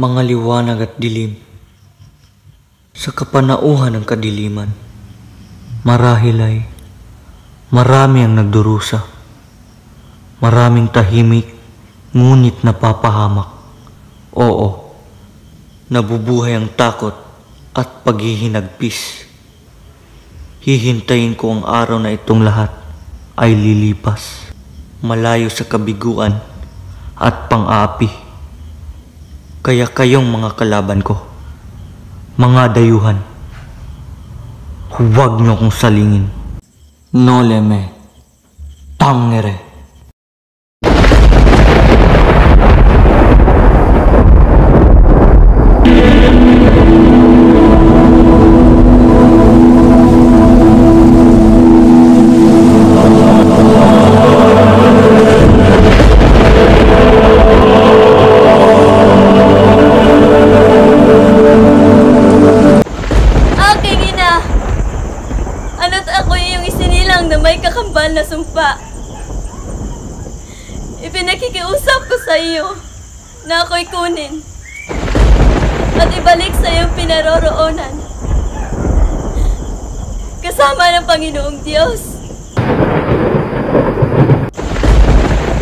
mga liwanag at dilim. Sa kapanauhan ng kadiliman, marahil ay marami ang nagdurusa. Maraming tahimik, ngunit napapahamak. Oo, nabubuhay ang takot at paghihinagpis. Hihintayin ko ang araw na itong lahat ay lilipas, malayo sa kabiguan at pang-aapi. Kaya kayong mga kalaban ko, mga dayuhan, huwag niyo akong salingin. Nole me tangere. Na sumpa. Ipinakikiusap ko sa iyo na ako'y kunin at ibalik sa iyong pinaroroonan kasama ng Panginoong Diyos,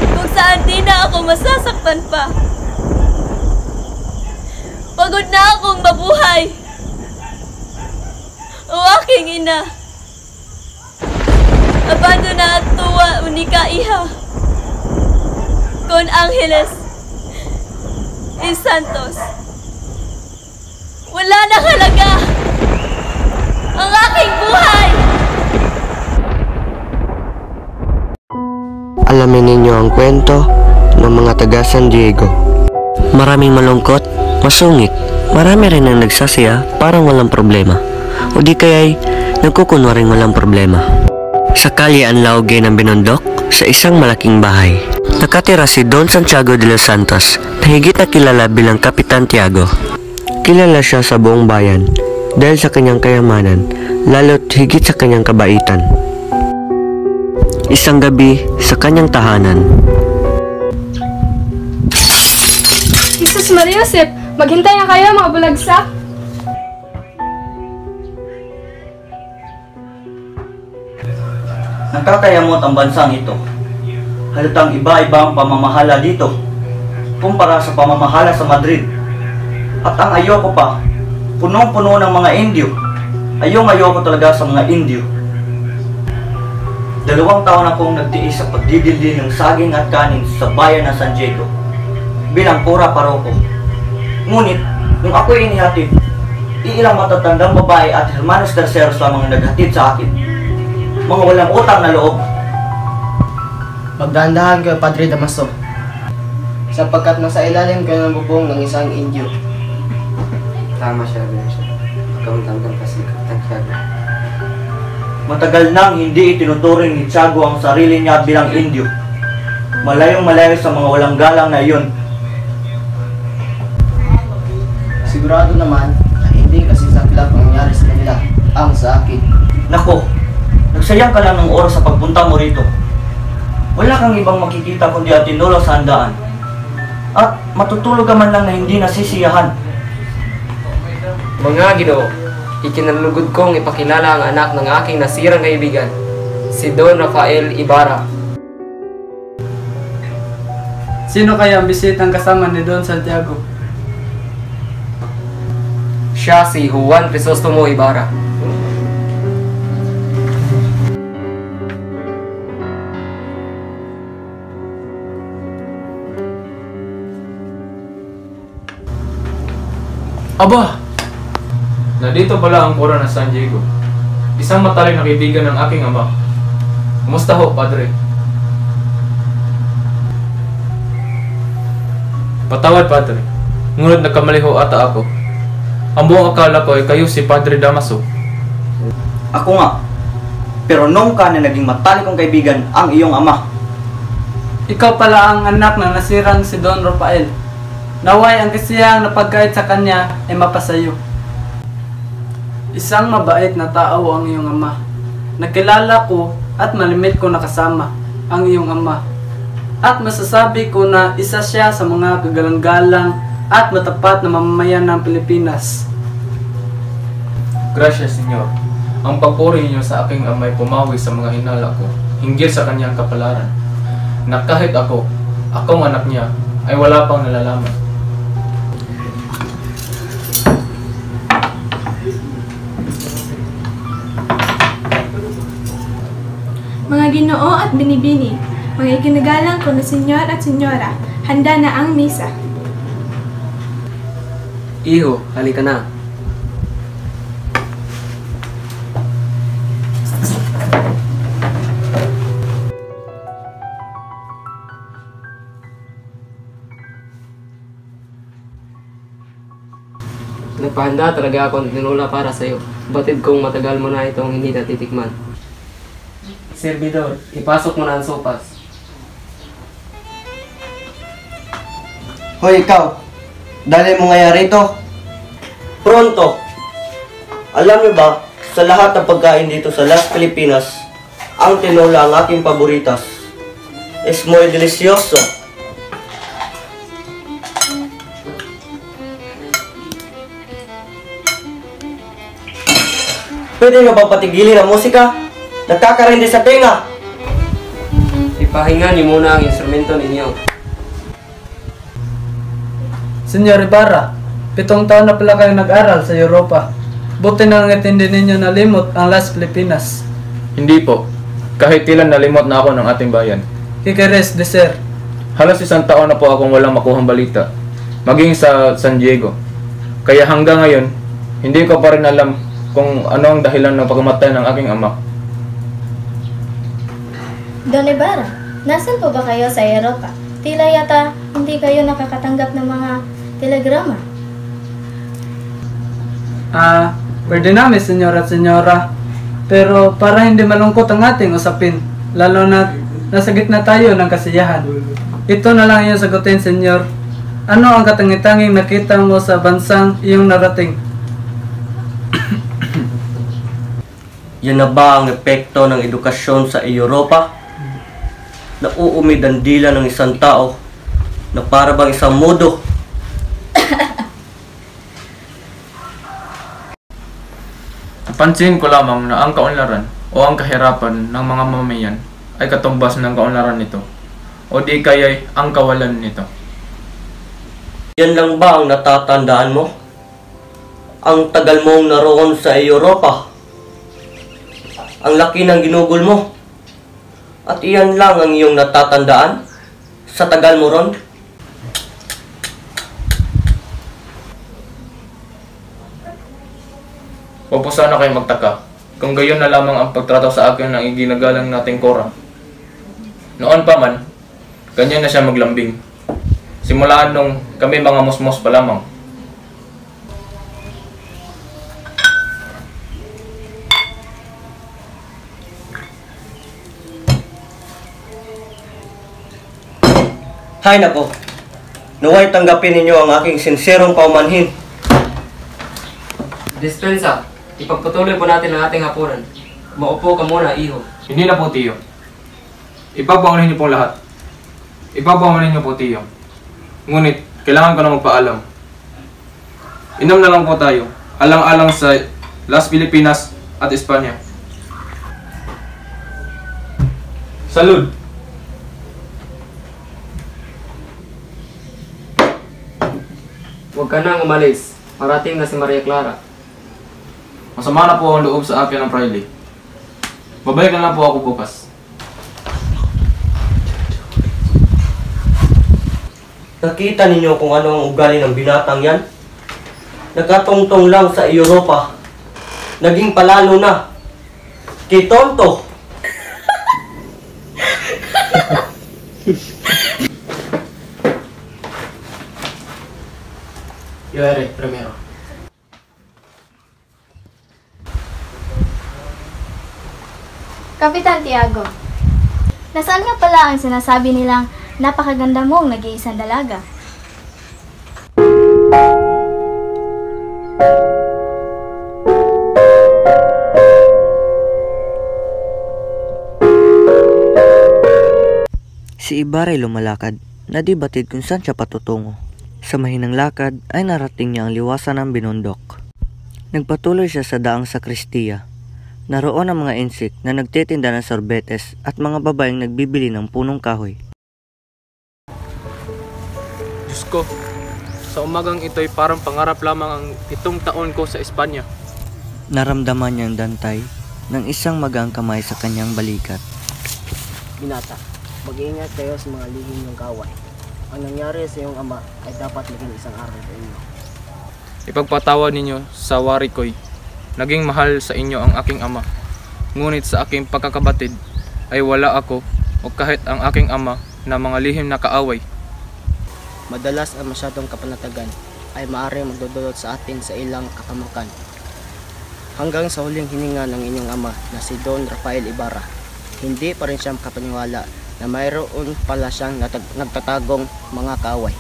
kung saan di na ako masasaktan pa. Pagod na akong mabuhay, o aking ina. Abando na at tuwa unika iha con Angeles y Santos. Wala na halaga ang aking buhay. Alamin ninyo ang kwento ng mga taga San Diego. Maraming malungkot, masungit. Marami rin ang nagsasaya parang walang problema. O di kaya'y nagkukunwaring walang problema. Sa kalye Anlauge ng Binondok, sa isang malaking bahay, nakatira si Don Santiago de los Santos na higit na kilala bilang Kapitan Tiago. Kilala siya sa buong bayan dahil sa kanyang kayamanan, lalo't higit sa kanyang kabaitan. Isang gabi sa kanyang tahanan. Jesus Maria Josep, maghintay nga kayo mga bulagsak. Nakakayamot ang bansang ito. Halatang iba-iba ang pamamahala dito kumpara sa pamamahala sa Madrid. At ang ayoko pa, punong-puno ng mga Indio. Ayoko talaga sa mga Indio. 2 taon akong nagtiis sa pagdidildi ng saging at kanin sa bayan ng San Diego bilang pura paroko. Ngunit, nung ako'y inihatid, iilang matatandang babae at hermanos terceros lamang naghatid sa akin. Mga walang utang na loob. Magdahan-dahan kayo, Padre Damaso, sapagkat nasa ilalim kayo ng bubong ng isang Indio. Tama siya, Bersha. Pagkamtanggang kasi Kapitan Tiago. Matagal nang hindi itinuturing ni Tiago ang sarili niya bilang Indio. Malayong-malayo sa mga walang galang na iyon. Sigurado naman na hindi kasi saklap ang nangyari sa kanila ang sa akin. Nako, nagsayang ka lang ng oras sa pagpunta mo rito. Wala kang ibang makikita kundi at tinulog sa handaan. At matutulog ka man lang na hindi nasisiyahan. Mga Ginoo, ikinalugod kong ipakilala ang anak ng aking nasirang kaibigan, si Don Rafael Ibarra. Sino kaya ang bisitang kasama ni Don Santiago? Siya si Juan Crisostomo Ibarra. Aba! Nandito pala ang kura ng San Diego. Isang matalik na kaibigan ng aking ama. Kumusta ho, Padre? Patawad, Padre. Ngunit nagkamali ho ata ako. Ang buong akala ko ay kayo si Padre Damaso. Ako nga. Pero nung ka na naging matalik kong kaibigan ang iyong ama. Ikaw pala ang anak na nasirang si Don Rafael. Naway ang kasiyang napagkait sa kanya ay mapasayo. Isang mabait na tao ang iyong ama. Nakilala ko at malimit ko nakasama ang iyong ama. At masasabi ko na isa siya sa mga kagalang-galang at matapat na mamamayan ng Pilipinas. Gracias, Senyor. Ang papuri ninyo sa aking amay pumawi sa mga hinala ko, hinggil sa kanyang kapalaran, na kahit akong anak niya, ay wala pang nalalaman. Mga Ginoo at Binibini, mga ikinagalang ko na senyor at senyora, handa na ang misa. Iho, halika na. Nagpahanda talaga ako ng tinola para sa'yo. Batid kong matagal mo na itong hindi natitikman. Servidor, ipasok mo na ang sopas. Hoy ikaw, dali mo nga rito. Pronto! Alam niyo ba, sa lahat ng pagkain dito sa Las Pilipinas, ang tinola ang aking paboritas. Es muy delicioso. Pwede nyo bang patigilin ang musika? Nagkakarindi sa tenga! Ipahinga niyo muna ang instrumento ninyo. Senyor Ibarra, 7 taon na pala kayo nag-aral sa Europa. Buti na ang itindi ninyo na limot ang Las Pilipinas. Hindi po. Kahit ilan nalimot na ako ng ating bayan. Kikeres de Ser. Halos 1 taon na po akong walang makuhang balita. Maging sa San Diego. Kaya hanggang ngayon, hindi ko pa rin alam kung ano ang dahilan ng pagkamatay ng aking ama. Don Ibarra, nasan po ba kayo sa Europa? Tila yata hindi kayo nakakatanggap ng mga telegrama. Pwede namin, senyor at senyora. Pero para hindi malungkot ang ating usapin, lalo na nasa gitna tayo ng kasiyahan. Ito na lang yung sagutin, senyor. Ano ang katangitanging nakita mo sa bansang iyong narating? Yan na ba ang epekto ng edukasyon sa Europa? Nauumid ang dila ng isang tao na para bang isang mudo. Napansin ko lamang na ang kaunlaran o ang kahirapan ng mga mamamayan ay katumbas ng kaunlaran nito o di kaya'y ang kawalan nito. Yan lang ba ang natatandaan mo? Ang tagal mong naroon sa Europa. Ang laki ng ginugol mo. At iyan lang ang iyong natatandaan sa tagal mo ron? Huwag po sana kayo magtaka kung gayon na lamang ang pagtrato sa akin ng iginagalang nating Cora. Noon pa man, ganyan na siya maglambing. Simulaan nung kami mga musmos pa lamang. Hay nako, naway tanggapin ninyo ang aking sinserong paumanhin. Dispensa, ipagpatuloy po natin ang ating hapunan. Maupo ka muna, iho. Hindi na po, tiyo. Ipagpaunin niyo pong lahat. Ipagpaunin niyo po, tiyo. Ngunit, kailangan ko na magpaalam. Inom na lang po tayo, alang-alang sa Las Pilipinas at Espanya. Salud! Huwag ka nang umalis. Parating na si Maria Clara. Masama na po ang loob sa akin ng Friday. Babalik na lang po ako bukas. Nakita ninyo kung ano ang ugali ng binatang yan? Nagkatungtong lang sa Europa. Naging palalo na. Kay tonto. Yoere, primero. Kapitan Tiago, nasaan nga pala ang sinasabi nilang napakaganda mong nag-iisang dalaga? Si Ibarra ay lumalakad, na di batid kung saan siya patutungo. Sa mahinang lakad ay narating niya ang liwasan ng binundok. Nagpatuloy siya sa daang sakristiya. Naroon ang mga insik na nagtitinda ng sorbetes at mga babaeng nagbibili ng punong kahoy. Diyos ko, sa umagang ito'y parang pangarap lamang ang 7 taon ko sa Espanya. Naramdaman niya ang dantay ng isang magang kamay sa kanyang balikat. Binata, mag-iingat kayo sa mga lihim ng kaway. Ang nangyari sa iyong ama ay dapat maging isang aral sa inyo. Ipagpatawad ninyo sa wari ko'y naging mahal sa inyo ang aking ama. Ngunit sa aking pagkakabatid ay wala ako o kahit ang aking ama na mga lihim na kaaway. Madalas ang masyadong kapanatagan ay maaaring magdudulot sa atin sa ilang katamakan. Hanggang sa huling hininga ng inyong ama na si Don Rafael Ibarra, hindi pa rin siya makapaniwala na mayroon pala siyang nagtatagong mga kaaway.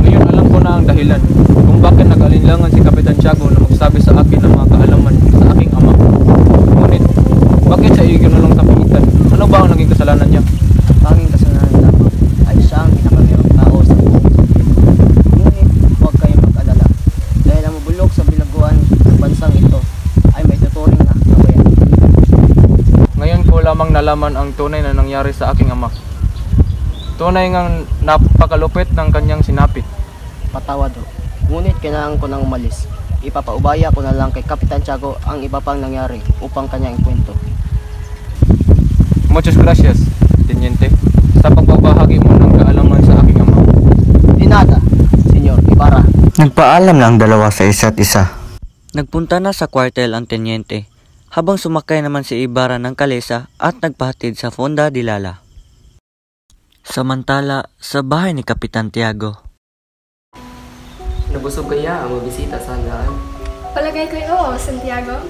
Ngayon alam ko na ang dahilan kung bakit nag-alinlangan si Kapitan Tiago na magsabi sa akin ng mga kaalaman sa aking ama. Ngunit, bakit sa iyo ginulong tapilitan? Ano ba ang naging kasalanan niya? Tanging kasalanan lamang ay siya ang pinakamayroong tao sa buong mundo. Ngunit, huwag kayong mag-alala dahil ang mabulok sa bilaguan ng bansang ito ay may tuturing na kawayan. Ngayon ko lamang nalaman ang tunay na nangyari sa aking ama. Tunay ngang napakalupit ng kanyang sinapit. Patawad ho. Ngunit kailangan ko nang umalis. Ipapaubaya ko na lang kay Kapitan Tiago ang iba pang nangyari upang kanyang ikwento. Muchas gracias, Teniente, sa pagbabahagi mo ng kaalaman sa aking ama. Di nada, Senyor Ibarra. Nagpaalam na ang dalawa sa isa't isa. Nagpunta na sa kwartel ang tenyente, habang sumakay naman si Ibarra ng kalesa at nagpahatid sa Fonda de Lala. Samantala, sa bahay ni Kapitan Tiago. Nabusog kaya ang mabisita sa handaan? Palagay ko'y oo, Santiago.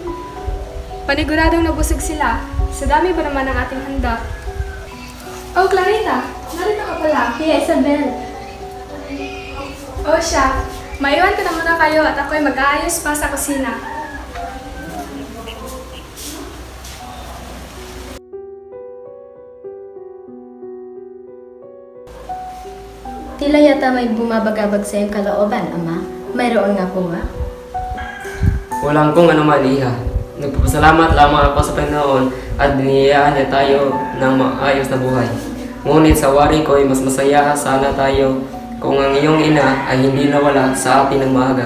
Paniguradong nabusog sila. Sa dami ba naman ang ating handa? Oh, Clarita! Narito ka pala. Hey, Isabel. Oh, siya. Maiwan ko na muna kayo at ako'y mag-aayos pa sa kusina. Tila yata may bumabagabag sa iyong kalooban, Ama. Mayroon nga po ba? Walang kung ano man, Iha. Nagpapasalamat lamang ako sa Panginoon at biniyayaan niya tayo ng maayos na buhay. Ngunit sa wari ko ay mas masaya sana tayo kung ang iyong ina ay hindi nawala sa atin ng maaga.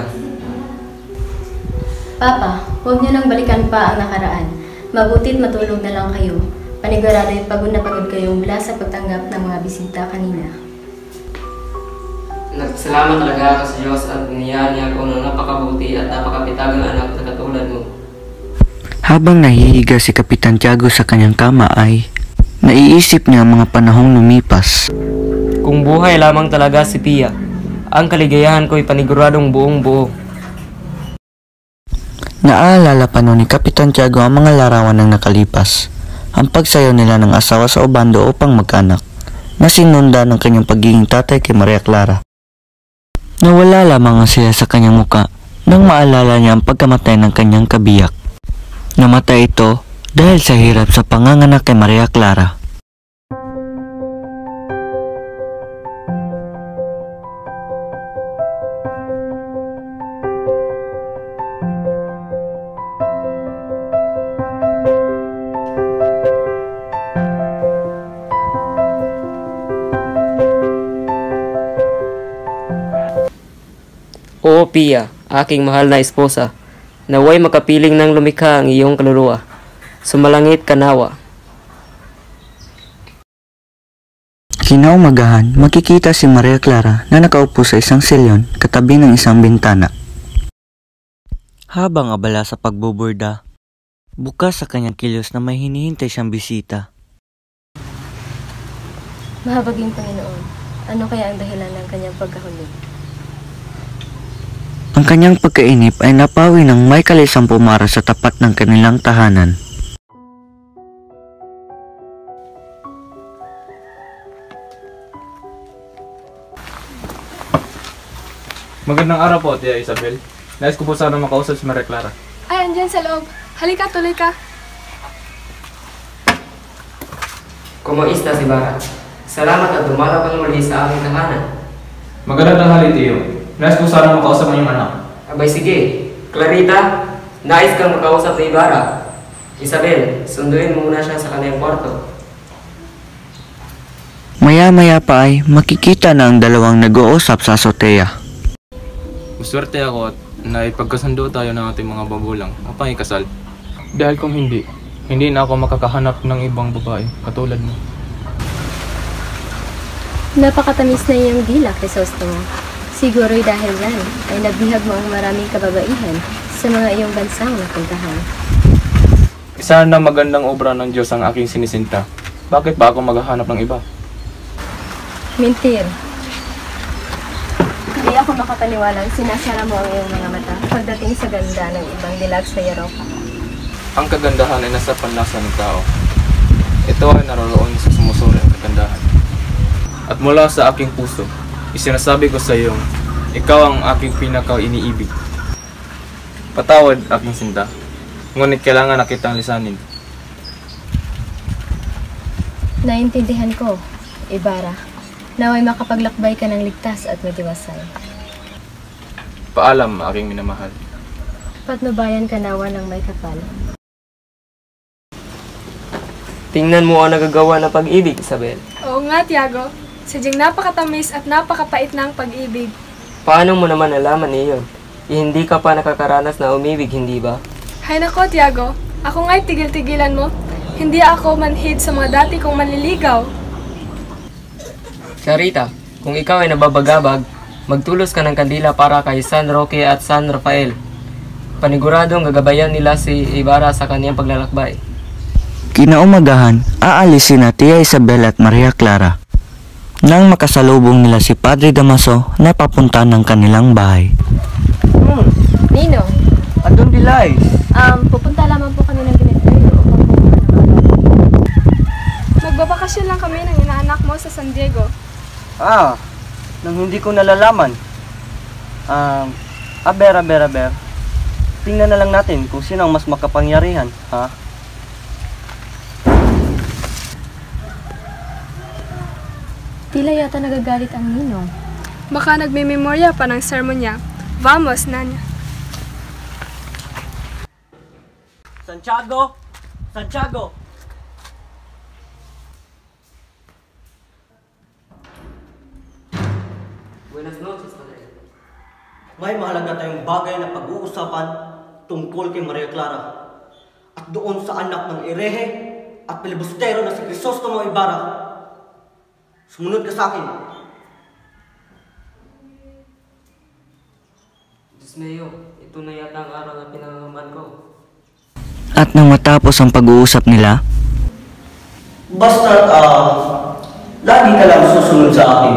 Papa, huwag niyo nang balikan pa ang nakaraan. Mabuti't matulog na lang kayo. Panigurado'y pagod na pagod kayo mula sa pagtanggap ng mga bisita kanina. Salamat talaga ako sa Diyos at biniyayaan niya ako ng napakabuti at napakapitagang anak na katulad mo. Habang nahihiga si Kapitan Tiago sa kanyang kama ay naiisip niya ang mga panahong lumipas. Kung buhay lamang talaga si Pia, ang kaligayahan ko ay paniguradong buong buo. Naalala pa noon ni Kapitan Tiago ang mga larawan ng nakalipas. Ang pagsayaw nila ng asawa sa Obando upang magkanak, na sinunda ng kanyang pagiging tatay kay Maria Clara. Nawala lamang ang siya sa kanyang muka nang maalala niya ang pagkamatay ng kanyang kabiyak. Namatay ito dahil sa hirap sa panganganak kay Maria Clara. Oo, Pia, aking mahal na esposa, naway makapiling ng lumikha ang iyong kaluluwa. Sumalangit ka nawa. Kinaumagahan, makikita si Maria Clara na nakaupo sa isang silyon katabi ng isang bintana. Habang abala sa pagbuburda, bukas sa kanyang kilos na may hinihintay siyang bisita. Mahabaging Panginoon, ano kaya ang dahilan ng kanyang pagkahulog? Ang kanyang pagkainip ay napawi ng may kalisang pumara sa tapat ng kanilang tahanan. Magandang araw po, Tia Isabel. Nais ko po sana makausap si Maria Clara. Ay, andyan sa loob. Halika, tuloy ka. Kumusta si Bara? Salamat at dumaraw kang muli sa aming tahanan. Magandang tanghali, Tio. Nais ko sana makausap ang iyong anak. Abay sige. Clarita, nais kang makausap ni Ibarra. Isabel, sunduin mo muna siya sa kanyang kwarto. Maya-maya pa ay makikita na ang dalawang nag-uusap sa azotea. Maswerte ako at naipagkasundo tayo ng ating mga magulang upang ikasal. Dahil kung hindi na ako makakahanap ng ibang babae katulad mo. Napakatamis na iyong dila, Crisostomo. Siguro'y dahil yan ay nabihag mo ang maraming kababaihan sa mga iyong bansang napuntahan. Isa na magandang obra ng Diyos ang aking sinisinta. Bakit ba ako maghahanap ng iba? Mintir. Hindi ako makapaniwalang sinasara mo ang iyong mga mata pagdating sa ganda ng ibang dilag sa Europa. Ang kagandahan ay nasa panlasa ng tao. Ito ay naroroon sa sumusuri ang kagandahan. At mula sa aking puso, isinasabi ko sa iyo, ikaw ang aking pinaka-iniibig. Patawad aking sinta, ngunit kailangan na kitang lisanin. Naintindihan ko, Ibarra. Naway makapaglakbay ka ng ligtas at matiwasay. Paalam, aking minamahal. Patnubayan ka nawa ng may kapal. Tingnan mo ang nagagawa ng pag-ibig, Isabel. Oo nga, Tiago. Sadyang napakatamis at napakapait ng pag-ibig. Paano mo naman nalaman iyon? Hindi ka pa nakakaranas na umibig, hindi ba? Hay nako, Tiago. Ako nga'y tigil-tigilan mo. Hindi ako manhid sa mga dati kong manliligaw. Clarita, kung ikaw ay nababagabag, magtulos ka ng kandila para kay San Roque at San Rafael. Paniguradong gagabayan nila si Ibarra sa kaniyang paglalakbay. Kinaumagahan, aalisin na Tia Isabel at Maria Clara. Nang makasalubong nila si Padre Damaso na papunta ng kanilang bahay. Nino, Adon Dilay. pupunta lamang po kami ng Dineterio upang pumunta ng mga Magbabakasyon lang kami ng inaanak mo sa San Diego. Nang hindi ko nalalaman. Aber. Tingnan na lang natin kung sino ang mas makapangyarihan, ha? Tila yata nagagalit ang ninong. Baka nagmememorya pa ng sermon niya. Vamos, Nanya. Santiago! Buenas noches, Padre. May mahalaga tayong bagay na pag-uusapan tungkol kay Maria Clara at doon sa anak ng Irehe at pilibustero na si Crisostomo Ibarra. Sumunod ka sa akin. Diyos mayo, ito na yata ang araw na pinangangaman ko. At nang matapos ang pag-uusap nila, Basta, lagi ka lang susunod sa akin.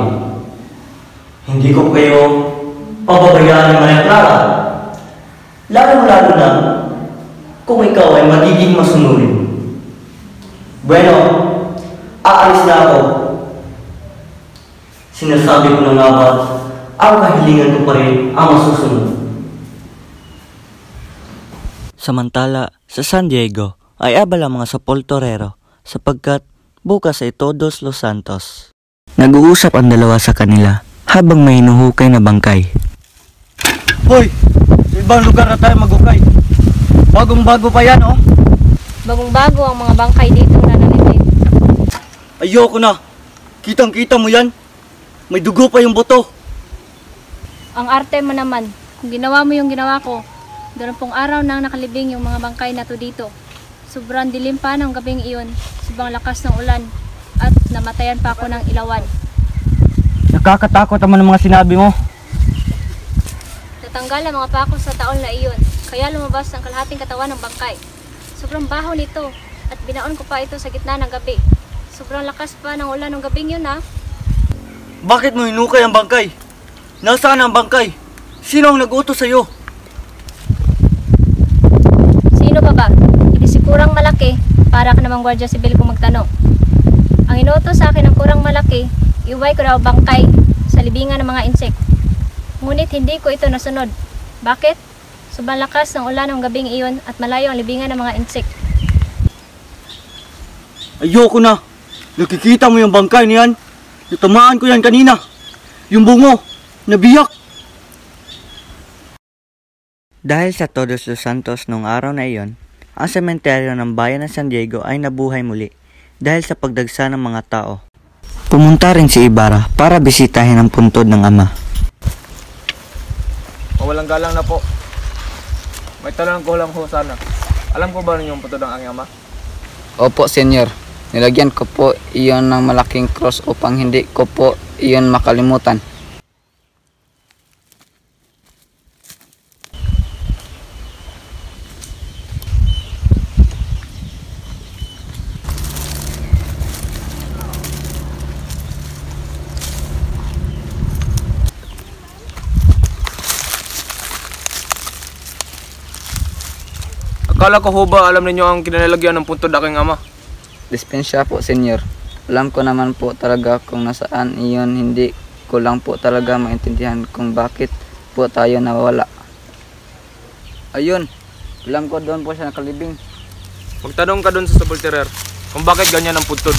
Hindi ko kayo pababayaan ng Maria Clara. Lalo na kung ikaw ay magiging masunurin. Bueno, aalis na ako. Sinasabi ko na nga ba, ang kahilingan ko pa rin ang masusunod. samantala sa San Diego ay abala mga sepulturero sapagkat bukas ay Todos los Santos. Nag-uusap ang dalawa sa kanila habang may hinuhukay na bangkay. Hoy! Sa ibang lugar na tayo maghukay. Bagong-bago pa yan, oh. Bagong-bago ang mga bangkay dito na nanimig. Ayoko na. Kitang-kita mo yan. May dugo pa yung buto. Ang arte mo naman. Kung ginawa mo yung ginawa ko, doon pong araw nang nakalibing yung mga bangkay na to dito. Sobrang dilim pa ng gabing iyon, sobrang lakas ng ulan, at namatayan pa ako ng ilawan. Nakakatakot naman ang mga sinabi mo. Natanggal ang mga pako sa taon na iyon, kaya lumabas ang kalahating katawan ng bangkay. Sobrang baho nito, at binaon ko pa ito sa gitna ng gabi. Sobrang lakas pa ng ulan ng gabing yun, ha? Bakit mo hinukay ang bangkay? Nasaan ang bangkay? Sino ang nag-utos sa'yo? Sino pa ba? Hindi si Kurang Malaki, para ka namang Guardia Civil kung magtanong. Ang inutos sa akin ng Kurang Malaki, iuway ko daw bangkay sa libingan ng mga insek. Ngunit hindi ko ito nasunod. Bakit? Sobrang lakas ng ulan ng gabing iyon at malayo ang libingan ng mga insek. Ayoko na. Nakikita mo yung bangkay niyan? Natamaan ko yan kanina. Yung bungo. Nabiyak! Dahil sa Todos los Santos noong araw na iyon, ang sementeryo ng bayan ng San Diego ay nabuhay muli dahil sa pagdagsa ng mga tao. Pumunta rin si Ibarra para bisitahin ang puntod ng ama. Mawalang galang na po. May tanong ko lang po sana. Alam ko ba ninyo ang puntod ng aking ama? Opo, senyor. Nilagyan ko po iyon ng malaking cross upang hindi ko po iyon makalimutan. Akala ko ho ba alam ninyo ang kinalagyan ng puntod aking ama? Dispensya po, senyor. Alam ko naman po talaga kung nasaan iyon, hindi ko lang po talaga maintindihan kung bakit po tayo nawala. Ayun, alam ko doon po siya nakalibing. Magtanong ka doon sa sabulterer kung bakit ganyan ang puntod.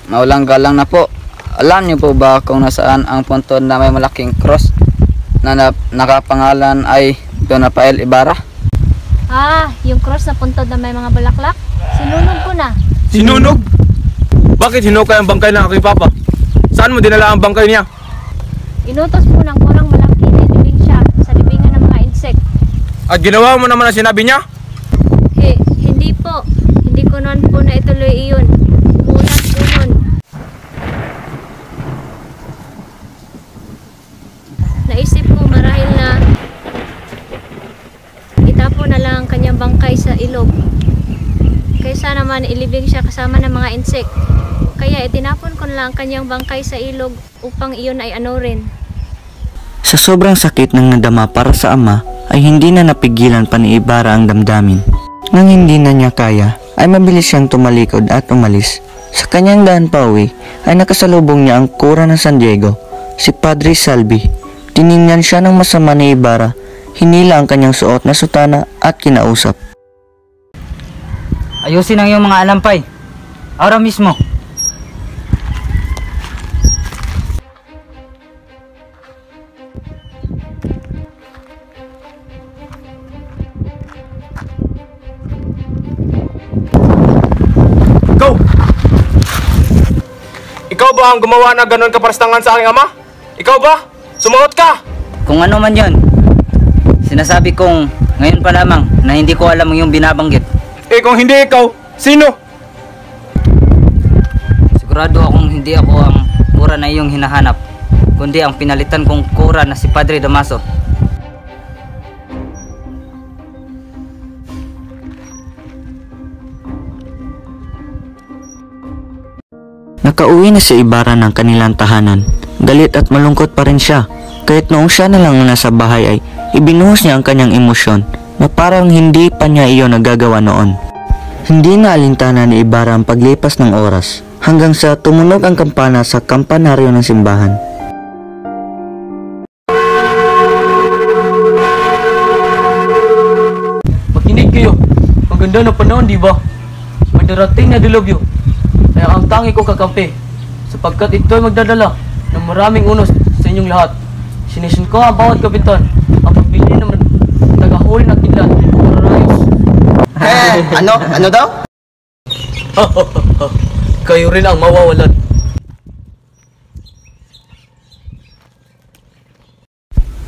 Mawalang galang na po. Alam niyo po ba kung nasaan ang puntod na may malaking cross na nakapangalan ay Don Rafael Ibarra? Ah, yung cross na puntod na may mga bulaklak? Sinunog ko na. Sinunog? Bakit hinukay ang bangkay ng aking papa? Saan mo dinala ang bangkay niya? Inutos po ng kurang malaki na ilibing siya sa libingan ng mga insek. At ginawa mo naman ang sinabi niya? Hindi po. Hindi ko noon po na ituloy iyon. Umulan po noon. Naisip ko marahil na itapo na lang ang kanyang bangkay sa ilog. Kaysa naman ilibing siya kasama ng mga insek. Kaya itinapon ko na lang ang kanyang bangkay sa ilog upang iyon ay rin. Sa sobrang sakit ng nadama para sa ama, ay hindi na napigilan pa ni Ibarra ang damdamin. Nang hindi na niya kaya, ay mabilis siyang tumalikod at umalis. Sa kanyang daan pauwi, ay nakasalubong niya ang kura ng San Diego, si Padre Salvi. Tiningnan siya ng masama ni Ibarra, hinila ang kanyang suot na sutana at kinausap. Ayusin ang iyong mga alampay. Ahora mismo. Go! Ikaw ba ang gumawa na ganon kaparastangan sa aking ama? Ikaw ba? Sumagot ka! Kung ano man yon, sinasabi kong ngayon pa lamang na hindi ko alam yung binabanggit. Eh kung hindi ikaw, sino? Sigurado akong hindi ako ang kura na iyong hinahanap, kundi ang pinalitan kong kura na si Padre Damaso. Nakauwi na si Ibarra ng kanilang tahanan. Galit at malungkot pa rin siya. Kahit noong siya na lang nasa bahay ay ibinuhos niya ang kanyang emosyon na parang hindi pa niya iyon nagagawa noon. Hindi na alintana ni Ibarra ang paglipas ng oras hanggang sa tumunog ang kampana sa kampanaryo ng simbahan. Makinig kayo. Ang ganda ng panahon, di ba? May darating na dilubyo. Kaya ang tangi ko kakampi sapagkat ito ay magdadala ng maraming unos sa inyong lahat. Sinisin ko ang bawat kapitan ang pagbili ng tagahuli ng kidlat o karayos. Ano daw? Kayo rin ang mawawalan.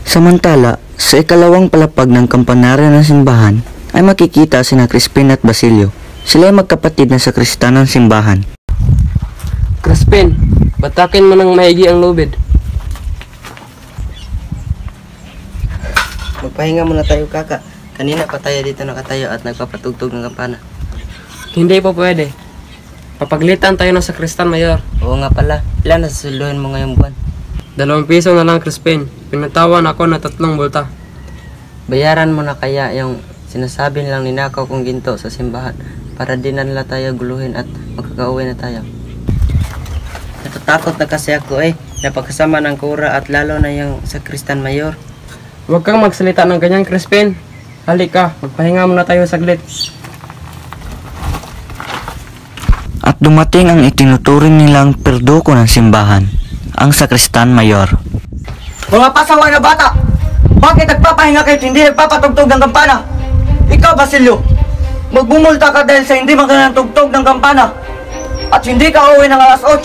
Samantala, sa ikalawang palapag ng kampanaryo ng simbahan ay makikita sina Crispin at Basilio. Sila ay magkapatid na sakristan ng simbahan. Crispin, batakin mo ng maigi ang lubid. Magpahinga muna tayo, kaka. Kanina pa tayo dito nakatayo at nagpapatugtog ng kampana. Hindi po pwede. Papaglitan tayo ng sakristan, Mayor. Oo nga pala. Ilan na sasaluhin mo ngayong buwan? 2 piso na lang, Crispin. Pinatawan ako na 3 bulta. Bayaran mo na kaya yung sinasabi nilang ninakaw kong ginto sa simbahan para di na nila tayo guluhin at magkakauwi na tayo. Natatakot na kasi ako napagkasama ng kura at lalo na yung sakristan, Mayor. Huwag kang magsalita ng ganyan, Crispin. Halika, magpahinga muna tayo saglit. At dumating ang itinuturing nilang perduko ng simbahan, ang sakristan mayor. Mga pasaway na bata! Bakit nagpapahinga kayo at hindi nagpapatugtog ng kampana? Ikaw, Basilio, magbumulta ka dahil sa hindi magkanatugtog ng kampana. At hindi ka uuwi ng alas 8,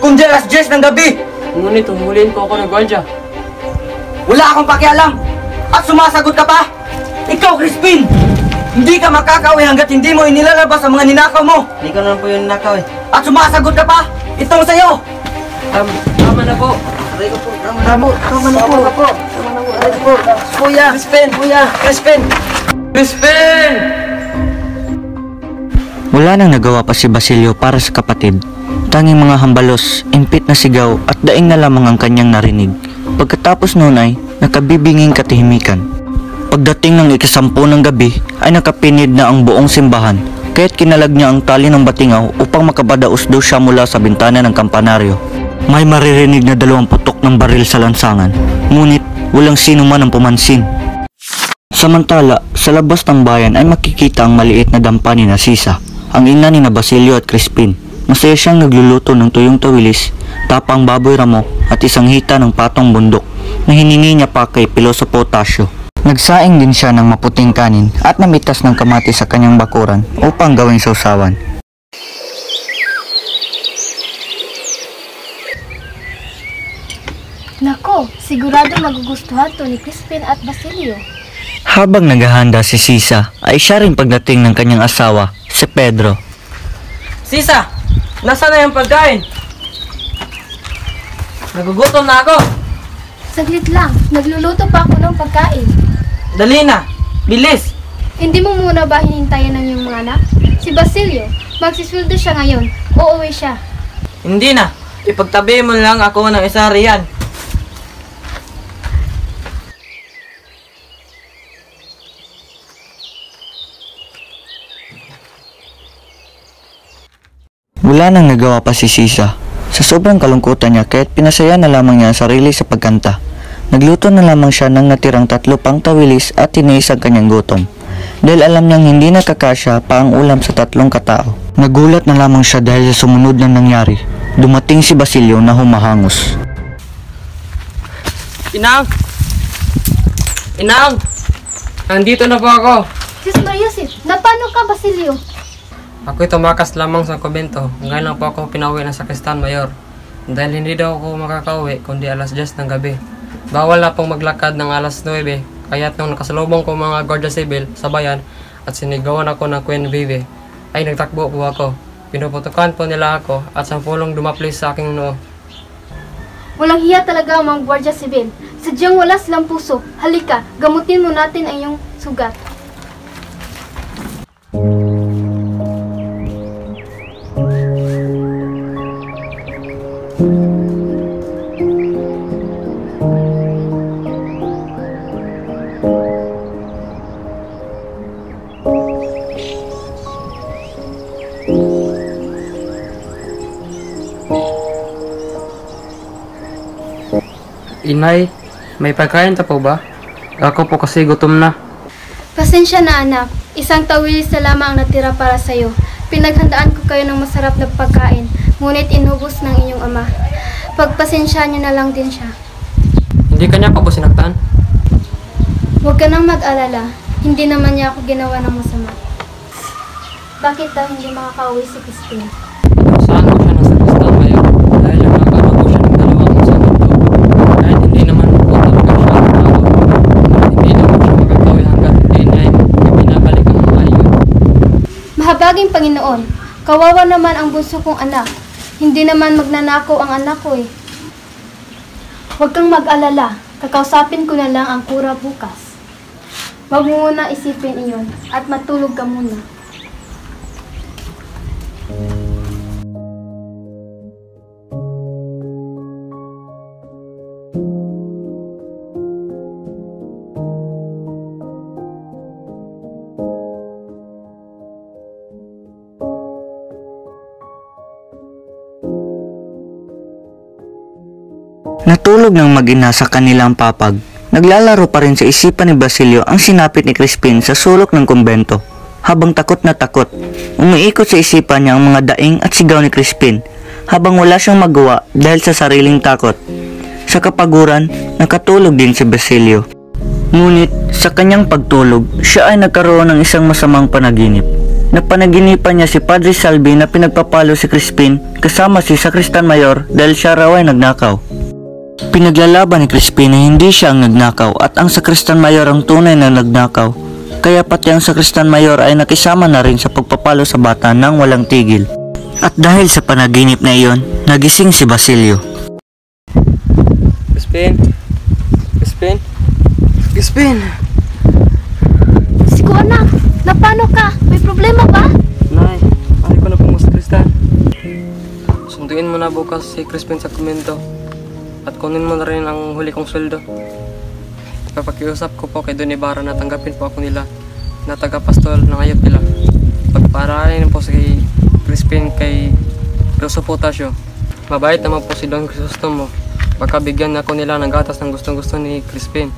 kundi alas 10 ng gabi. Ngunit humulin po ako ng gwardya. Wala akong pakialam! At sumasagot ka pa! Ikaw, Crispin! Hindi ka makakauwi hanggat hindi mo inilalabas ang mga ninakaw mo! Hindi ko naman po yung ninakaw eh. At sumasagot ka pa! Itong sa'yo! Tama na po. Aray ko po, tama na po. Tama na po. Aray ko po. Kuya! Crispin! Kuya! Crispin! Crispin! Wala nang nagawa pa si Basilio para sa kapatid. Tanging mga hambalos, impit na sigaw at daing na lamang ang kanyang narinig. Pagkatapos noon ay nakabibinging katahimikan. Pagdating ng ikasampu ng gabi ay nakapinid na ang buong simbahan, kaya't kinalag niya ang tali ng batingaw upang makabadaos daw siya mula sa bintana ng kampanaryo. May maririnig na 2 putok ng baril sa lansangan, ngunit walang sino man ang pumansin. Samantala, sa labas ng bayan ay makikita ang maliit na dampani na Sisa, ang ina ni na Basilio at Crispin. Masaya siyang nagluluto ng tuyong tawilis, tapang baboy ramo at isang hita ng patong bundok na hiningi niya pa kay Pilosopo Tasio. Nagsaing din siya ng maputing kanin at namitas ng kamatis sa kanyang bakuran upang gawing sausawan. Nako, sigurado magugustuhan to ni Crispin at Basilio. Habang naghahanda si Sisa, ay siya rin pagdating ng kanyang asawa, si Pedro. Sisa! Nasaan na yung pagkain? Nagugutom na ako. Saglit lang, nagluluto pa ako ng pagkain. Dali na! Bilis! Hindi mo muna ba hinintayan ng iyong mga anak? Si Basilio, magsisweldo siya ngayon. Uuwi siya. Hindi na. Ipagtabi mo lang ako ng isa riyan. Wala nang nagawa pa si Sisa. Sa sobrang kalungkutan niya kaya't pinasaya na lamang niya ang sarili sa pagkanta. Nagluto na lamang siya ng natirang 3 pang tawilis at tiniis ang kanyang gutom. Dahil alam niyang hindi nakakasya pa ang ulam sa 3 katao. Nagulat na lamang siya dahil sa sumunod na nangyari. Dumating si Basilio na humahangos. Inang! Inang! Nandito na po ako. Sis Mariusip, napano ka, Basilio? Ako'y tumakas lamang sa kumbento. Ngayon lang po ako pinauwi ng sakristan mayor. Dahil hindi daw ako makakauwi kundi alas 10 ng gabi. Bawal na pong maglakad ng alas 9, kaya't nung nakasalubong ko mga Guardia Civil sa bayan at sinigawan ako ng Queen Vive, ay nagtakbo po ako. Pinuputukan po nila ako at sampulong dumaplis sa aking noo. Walang hiya talaga ang mga Guardia Civil. Sadyang wala silang puso. Halika, gamutin mo natin ang iyong sugat. Inay, may pagkain ta po ba? Ako po kasi gutom na. Pasensya na anak. Isang tawilis na lamang ang natira para sa'yo. Pinaghandaan ko kayo ng masarap na pagkain, ngunit inubos ng inyong ama. Pagpasensya niyo na lang din siya. Hindi kanya pa po sinaktan? Huwag ka nang mag-alala. Hindi naman niya ako ginawa ng masama. Bakit daw hindi makakauwi si Crispin? Saan ko siya ng sakristan mayor? Dahil yung nakakano ko siya ng 2 segundo. Kahit hindi naman po talaga siya ako. Hindi naman siya magkakawi hanggat hindi niya binabalik ang mga iyon. Mahabaging Panginoon, kawawa naman ang bunso kong anak. Hindi naman magnanakaw ang anak ko eh. Huwag kang mag-alala. Kakausapin ko na lang ang kura bukas. Huwag mo muna isipin iyon at matulog ka muna. Natulog ng mag-ina sa kanilang papag. Naglalaro pa rin sa isipan ni Basilio ang sinapit ni Crispin sa sulok ng kumbento. habang takot na takot. Umiikot sa isipan niya ang mga daing at sigaw ni Crispin habang wala siyang magawa dahil sa sariling takot. Sa kapaguran, nakatulog din si Basilio. Ngunit sa kanyang pagtulog, siya ay nagkaroon ng isang masamang panaginip. Napanaginipan niya si Padre Salvi na pinagpapalo si Crispin kasama si Sacristan Mayor dahil siya raw ay nagnakaw. Pinaglalaban ni Crispin na hindi siya ang nagnakaw at ang Sacristan Mayor ang tunay na nagnakaw. Kaya pati ang Sacristan Mayor ay nakisama na rin sa pagpapalo sa bata nang walang tigil. At dahil sa panaginip na iyon, nagising si Basilio. Crispin? Crispin? Crispin! Siko anak, napano ka? May problema ba? Nay, ari ko na pong mas Tristan. Sunduin mo na bukas si Crispin sa komento. At kunin mo na rin ang huli kong sweldo. Papakiusap ko po kay Don Ibarra na tanggapin po ako nila na taga-pastol ng ayot nila. Pagparahin po si Crispin kay Rosso Potasio. Mabait naman po si Don Crisostomo. Baka bigyan ako nila ng gatas ng gustong-gusto ni Crispin.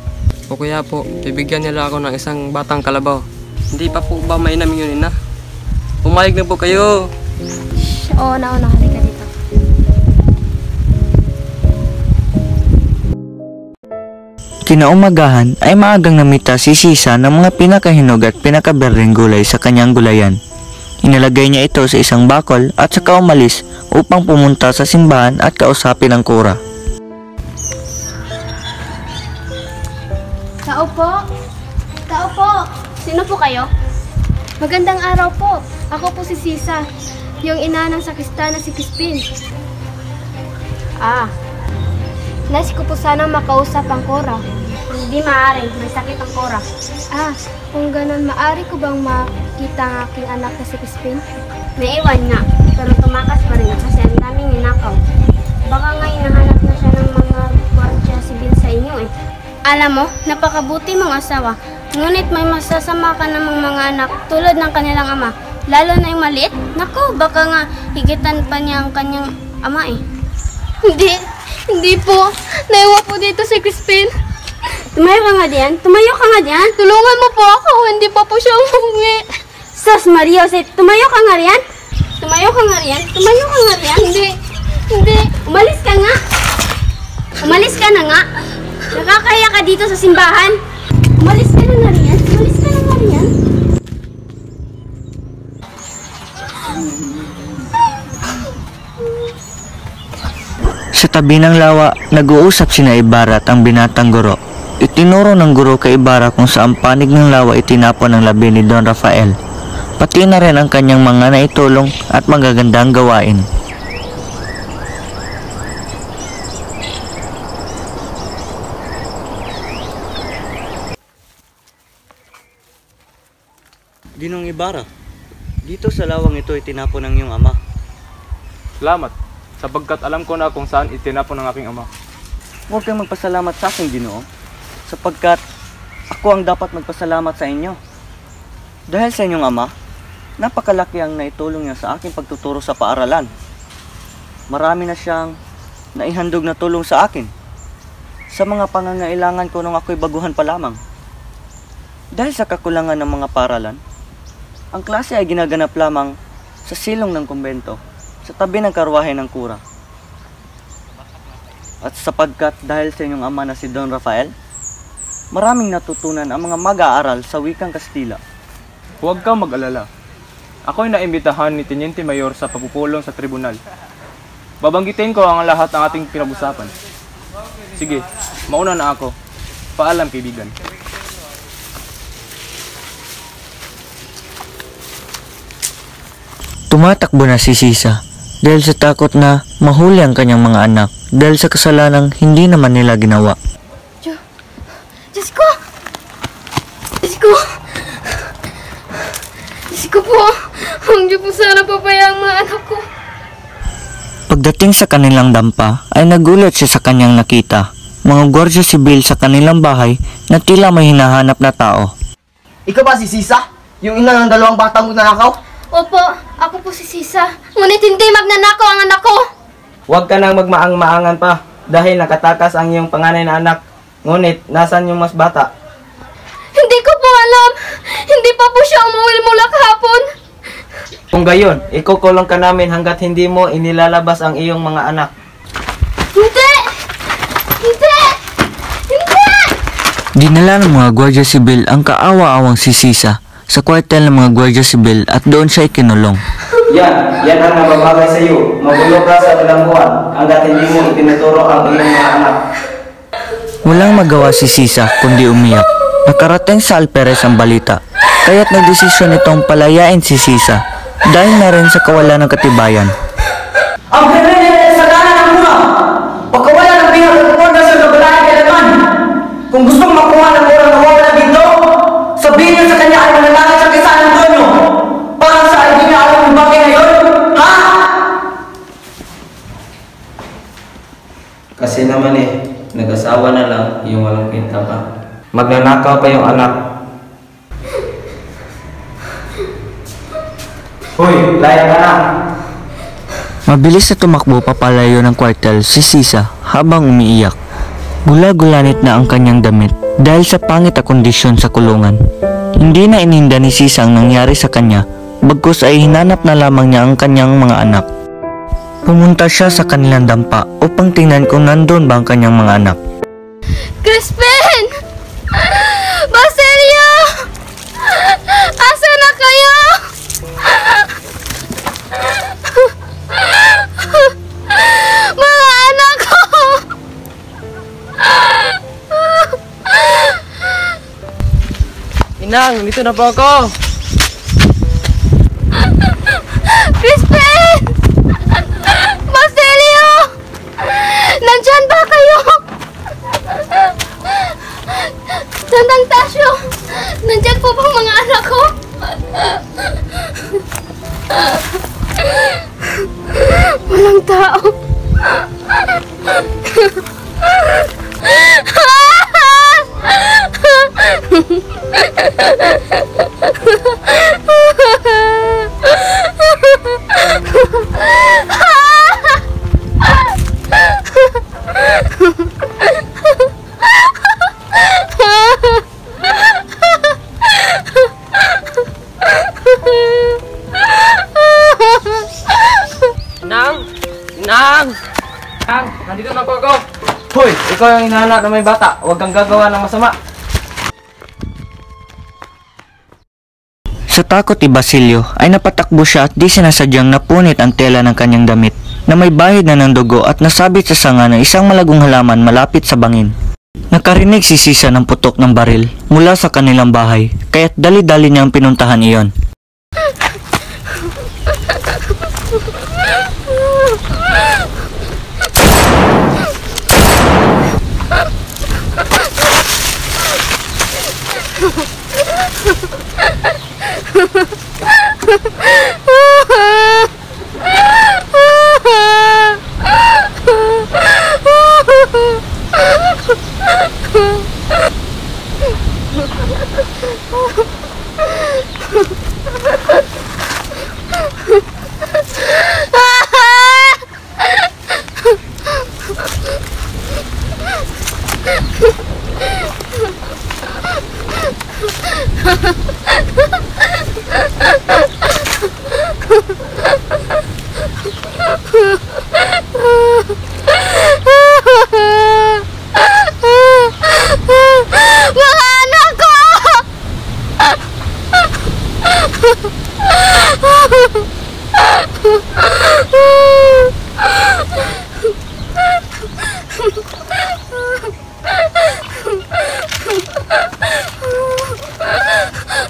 O kaya po, bibigyan nila ako ng isang batang kalabaw. Hindi pa po ba mainam yun, ina? Pumayag na po kayo! Oo, nauna, halika dito. Kinaumagahan ay maagang namita si Sisa ng mga pinakahinog at pinakaberdeng gulay sa kanyang gulayan. Inalagay niya ito sa isang bakol at saka umalis upang pumunta sa simbahan at kausapin ang kura. Tao po! Tao po! Sino po kayo? Magandang araw po. Ako po si Sisa, yung ina ng sakristan na si Crispin. Nais ko po sanang makausap ang Cora. Hindi maaari, may sakit ang Cora. Kung ganun, maaari ko bang makita ang aking anak na si Crispin? Naiwan nga, pero tumakas pa rin kasi ang daming ninakaw. Baka nga hinahanap na siya ng mga gwardiya sibil sa inyo eh. Alam mo, napakabuti mong asawa. Ngunit may masasama ka namang mga anak tulad ng kanilang ama. Lalo na yung maliit. Naku, baka nga higitan pa niya ang kanyang ama eh. Hindi po. Naiwan po dito si Crispin. Tumayo ka nga diyan. Tumayo ka nga diyan. Tulungan mo po ako. Hindi pa po siya umuwi. Sus, Maria Jose. Tumayo ka nga riyan. Tumayo ka nga riyan. Tumayo ka nga riyan. Hindi. Umalis ka nga. Umalis ka na nga. Nakakaya ka dito sa simbahan. Umalis ka na nga riyan. Umalis ka na nga riyan. Sa tabi ng lawa, nag-uusap sina Ibarra at ang binatang guro. Itinuro ng guro kay Ibarra kung saan panig ng lawa itinapon ng labi ni Don Rafael. Pati na rin ang kanyang mga naitulong at magagandang gawain. Ginong Ibarra, dito sa lawang ito itinapon ng iyong ama. Salamat, sapagkat alam ko na kung saan itinapon ng aking ama. Huwag kang magpasalamat sa akin, Ginoo, sapagkat ako ang dapat magpasalamat sa inyo. Dahil sa inyong ama, napakalaki ang naitulong niya sa aking pagtuturo sa paaralan. Marami na siyang naihandog na tulong sa akin sa mga pangangailangan ko nung ako'y baguhan pa lamang. Dahil sa kakulangan ng mga paaralan, ang klase ay ginaganap lamang sa silong ng kumbento, sa tabi ng karwahe ng kura. At sapagkat dahil sa inyong ama na si Don Rafael, maraming natutunan ang mga mag-aaral sa wikang Kastila. Huwag kang mag-alala. Ako'y naimbitahan ni Teniente Mayor sa pagpupulong sa tribunal. Babanggitin ko ang lahat ng ating pinag-usapan. Sige, mauna na ako. Paalam, kaibigan. Tumatakbo na si Sisa dahil sa takot na mahuli ang kanyang mga anak dahil sa kasalanang hindi naman nila ginawa. Diyos ko! Diyos ko po! Huwag niyo po sana pabayaan mga anak ko. Pagdating sa kanilang dampa ay nagulat siya sa kanyang nakita. Mga gwardiya sibil sa kanilang bahay na tila may hinahanap na tao. Ikaw ba si Sisa? Yung ina ng dalawang batang magnanakaw? Opo, ako po si Sisa. Ngunit hindi magnanakaw ang anak ko. Huwag ka nang magmaang-maangan pa dahil nakatakas ang iyong panganay na anak. Ngunit, nasan yung mas bata? Hindi ko po alam. Hindi pa po siya umuwi mula kahapon. Kung gayon, ikukulong ka namin hanggat hindi mo inilalabas ang iyong mga anak. Hindi! Hindi! Hindi! Dinala ng mga Gwardiya Sibil ang kaawa-awang si Sisa sa kwartel ng mga Gwardiya Sibil at doon siya ikinulong. Yan ang nababagay sa iyo. Magulo ka sa bilangguan hanggat hindi mo itinuturo ang iyong mga anak. Walang magawa si Sisa kundi umiyak. Nakarating sa Alperes ang balita, kaya't nagdesisyon itong palayain si Sisa dahil na rin sa kawalan ng katibayan. Ang krimen sa kanan ng mura. Pagkawala ng pihak at porda sa gabalayan kailangan. Kung gustong makuha ng mura na wala dito, sabihin niyo sa kanya ay manalangin sa kisahan doon niyo. Para sa hindi niya alam yung bagay na yun. Ha? Kasi naman nag-asawa na lang yung walang kita pa. Magnanakaw pa yung anak. Hoy, laya ka na. Mabilis na tumakbo papalayo ng kwartel si Sisa habang umiiyak. Gula-gulanit na ang kanyang damit dahil sa pangit na kondisyon sa kulungan. Hindi na ininda ni Sisa ang nangyari sa kanya, bagkus ay hinanap na lamang niya ang kanyang mga anak. Pumunta siya sa kanilang dampa upang tingnan kung nandun ba ang kanyang mga anak. Crispin! Basilio! Asa na kayo? Mga anak ko! Inang, dito na po ako. Crispin! Basilio! Nandyan ba kayo? Sandang Tasyo! Nandyan po bang mga anak ko? Walang tao. Inang! Nandito na po ako. Hoy, ikaw yung hinahanap na may bata. Huwag kang gagawa ng masama. Sa takot ni Basilio ay napatakbo siya at di sinasadyang napunit ang tela ng kanyang damit na may bahid na ng dugo at nasabit sa sanga ng isang malagong halaman malapit sa bangin. Nakarinig si Sisa ng putok ng baril mula sa kanilang bahay kaya't dali-dali niyang pinuntahan iyon. Mga anak ko!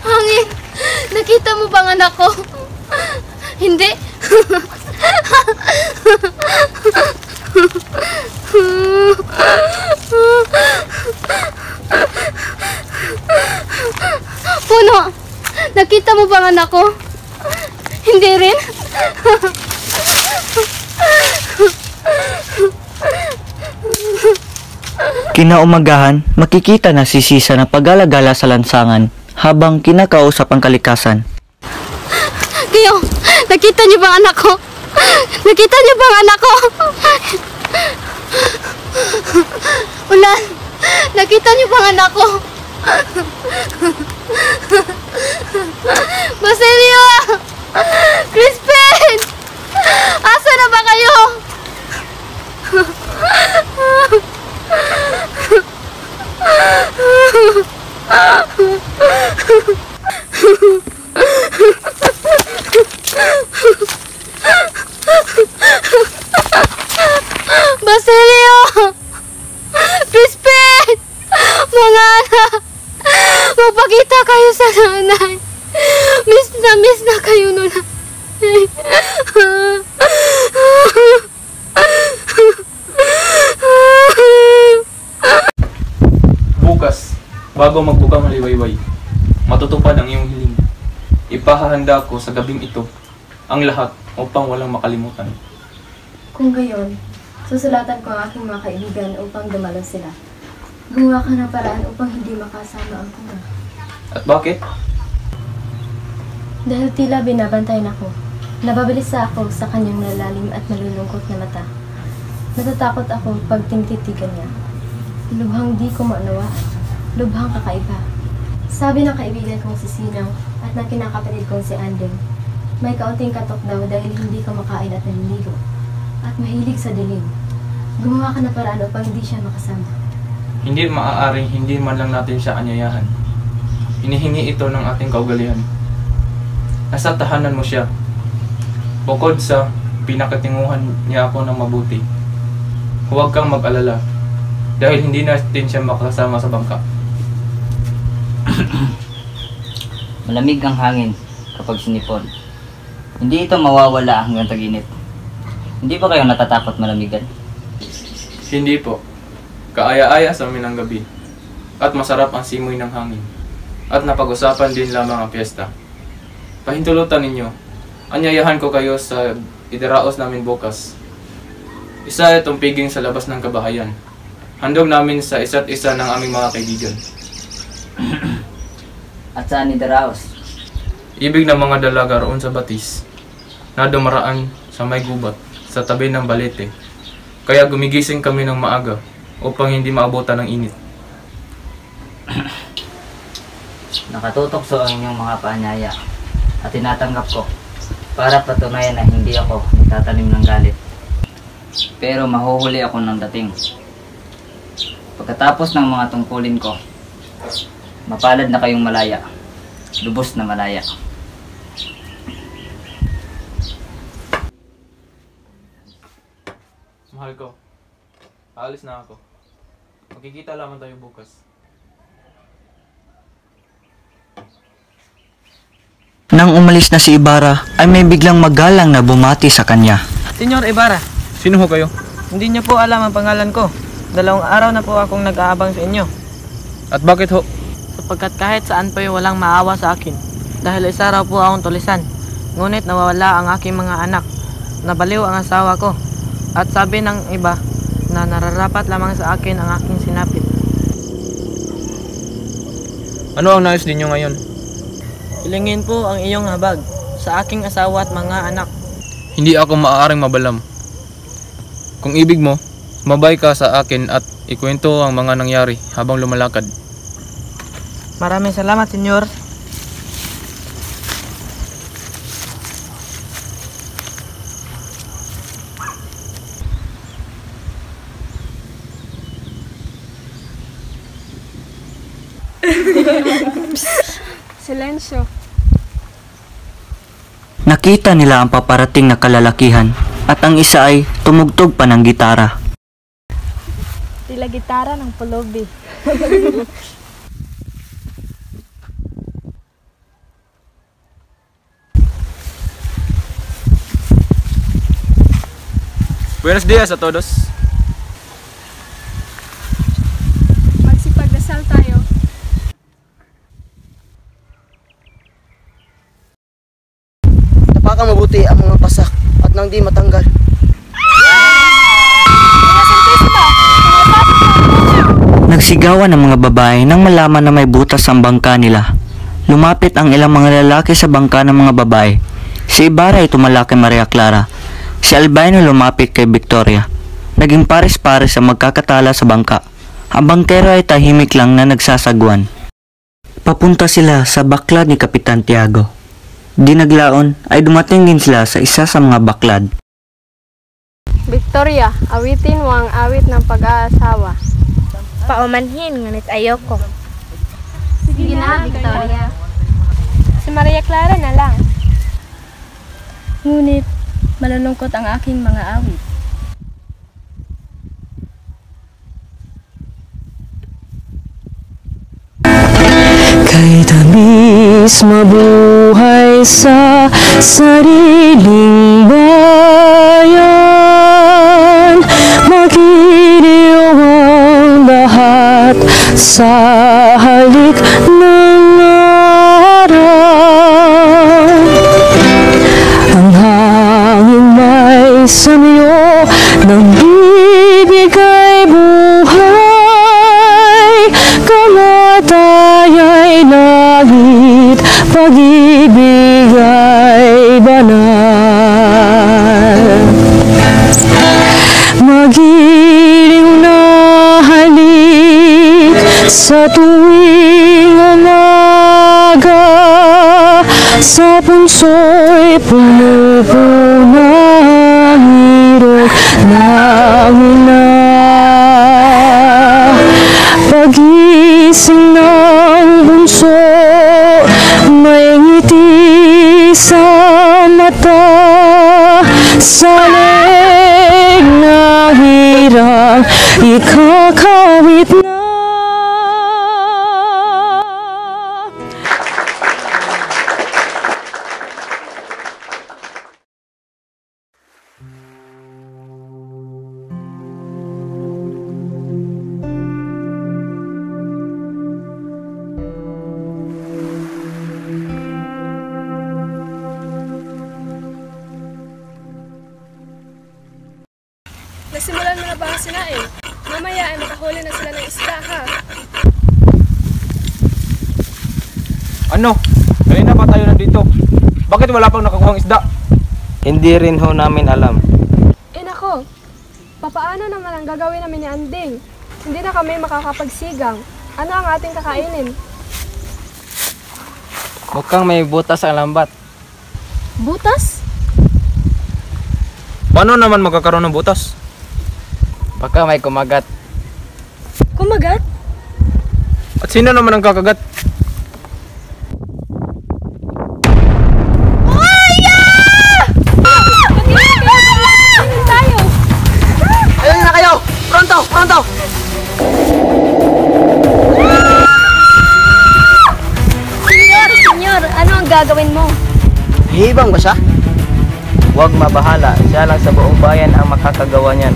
Hangin, nakita mo bang anak ko? Hindi. Puno, nakita mo bang anak ko? Hindi rin. Kinaumagahan, makikita na si Sisa na pag-alagala sa lansangan habang kinakausap ang kalikasan. Kayo, nakita niyo bang anak ko? Nakita niyo bang anak ko? Ulan, nakita niyo bang anak ko? Basilio! Crispin! Asa na ba kayo? Basilio! Crispin! Mga anak! Magpakita kayo sa nanay! Miss na kayo nun. Bukas, bago magbukang liwayway, matutupad ang iyong hiling. Ipahahanda ko sa gabing ito ang lahat upang walang makalimutan. Kung gayon, susulatan ko ang aking mga kaibigan upang dumalaw sila. Gumawa ka ng paraan upang hindi makasama ang kuna. At bakit? Dahil tila binabantayan ako, nababalisa ako sa kanyang lalalim at malulungkot na mata. Natatakot ako pag tinititigan niya. Lubhang di ko maunawaan, lubhang kakaiba. Sabi ng kaibigan kong si Sinang at ng kinakapatid kong si Andeng, may kaunting katok daw dahil hindi ka makain at naliligo, at mahilig sa dilim. Gumawa ka ng paraan upang hindi siya makasama. Hindi maaaring hindi man lang natin siya anyayahan. Hinihingi ito ng ating kaugalian. Nasa tahanan mo siya. Bukod sa pinakatinguhan niya ako ng mabuti, huwag kang mag-alala dahil hindi natin siya makasama sa bangka. Malamig ang hangin kapag sinipon. Hindi ito mawawala hanggang tag-init. Hindi ba kayo natatakot malamigan? Hindi po. Kaaya-aya sa amin ang gabi. At masarap ang simoy ng hangin. At napag-usapan din lamang ang piyesta. Pahintulutan ninyo. Anyayahan ko kayo sa idaraos namin bukas. Isa itong piging sa labas ng kabahayan. Handog namin sa isa't isa ng aming mga kaibigan. At saan ni Daraos? Ibig ng mga dalaga roon sa batis na dumaraan sa may gubat sa tabi ng balete. Kaya gumigising kami ng maaga upang hindi maabutan ng init. Nakatutok sa inyong mga paanyaya at tinatanggap ko para patunayan na hindi ako nagtatanim ng galit. Pero mahuhuli ako ng dating. Pagkatapos ng mga tungkulin ko, mapalad na kayong malaya. Lubos na malaya. Mahal ko, aalis na ako. Magkikita lamang tayo bukas. Nang umalis na si Ibarra, ay may biglang magalang na bumati sa kanya. Senyor Ibarra, Sino ho kayo? hindi niyo po alam ang pangalan ko. 2 araw na po akong nag-aabang sa inyo. At bakit ho? Sapagkat kahit saan po walang maawa sa akin. Dahil isa raw po akong tulisan. Ngunit nawawala ang aking mga anak. Nabaliw ang asawa ko. At sabi ng iba na nararapat lamang sa akin ang aking sinapit. Ano ang nais ninyo ngayon? Hilingin po ang iyong habag sa aking asawa at mga anak. Hindi ako maaaring mabalam. Kung ibig mo, mabay ka sa akin at ikwento ang mga nangyari habang lumalakad. Maraming salamat, senyor. Silensyo. Nakita nila ang paparating na kalalakihan at ang isa ay tumugtog pa ng gitara. Tila gitara ng pulubi. Buenos días a todos. Magsipagdasal tayo. Napaka mabuti ang mga pasak at nang di matanggal. Nagsigawan ng mga babae nang malaman na may butas ang bangka nila. Lumapit ang ilang mga lalaki sa bangka ng mga babae. Si Ibarra ay tumala kay Maria Clara. Si Albino lumapit kay Victoria. Naging pares-pares ang magkakatala sa bangka. Ang bangkero ay tahimik lang na nagsasagwan. Papunta sila sa baklad ni Kapitan Tiago. Dinaglaon ay dumating din sila sa isa sa mga baklad. Victoria, awitin mo ang awit ng pag-aasawa. Paumanhin, ngunit ayoko. Sige na, Victoria. Si Maria Clara na lang. Ngunit malulungkot ang aking mga awit. Kay tamis mabuhay sa sariling bayan, magiliw ang lahat sa halik ng araw. Ang hangin may samyo ng bibigay buhay, kamataya'y langit, pag-ibig ay banal. Magiliw na halik sa tuwing umaga, sa punso'y puno ng irog ng ina. Pag-ising ng bunso, may ngiti sa mata, sa leeg na hirang ikakawit na. Nasimulan mo na ba ang sinaing? Mamaya ay makahuli na sila ng isda, ha? Ano? Kanina pa tayo nandito. Bakit wala pang nakakuhang isda? Hindi rin ho namin alam. Nako, papaano naman ang gagawin namin ni Anding? Hindi na kami makakapagsigang. Ano ang ating kakainin? Mukhang may butas ang lambat. Butas? Paano naman magkakaroon ng butas? Baka may kumagat. Kumagat? At sino naman ang kakagat? Ayun na kayo! Pronto! Pronto! Senyor, ano ang gagawin mo? Hihibang ba siya? Huwag mabahala. Siya lang sa buong bayan ang makakagawa niyan.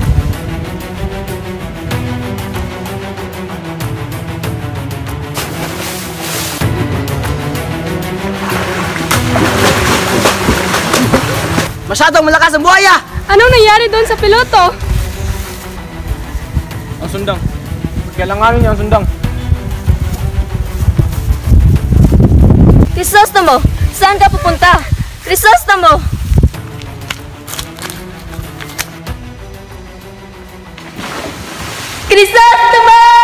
Masyadong malakas ang buhaya! Anong nangyari doon sa piloto? Ang sundang. Kailanganin niya ang sundang. Crisostomo, saan ka pupunta? Crisostomo! Crisostomo!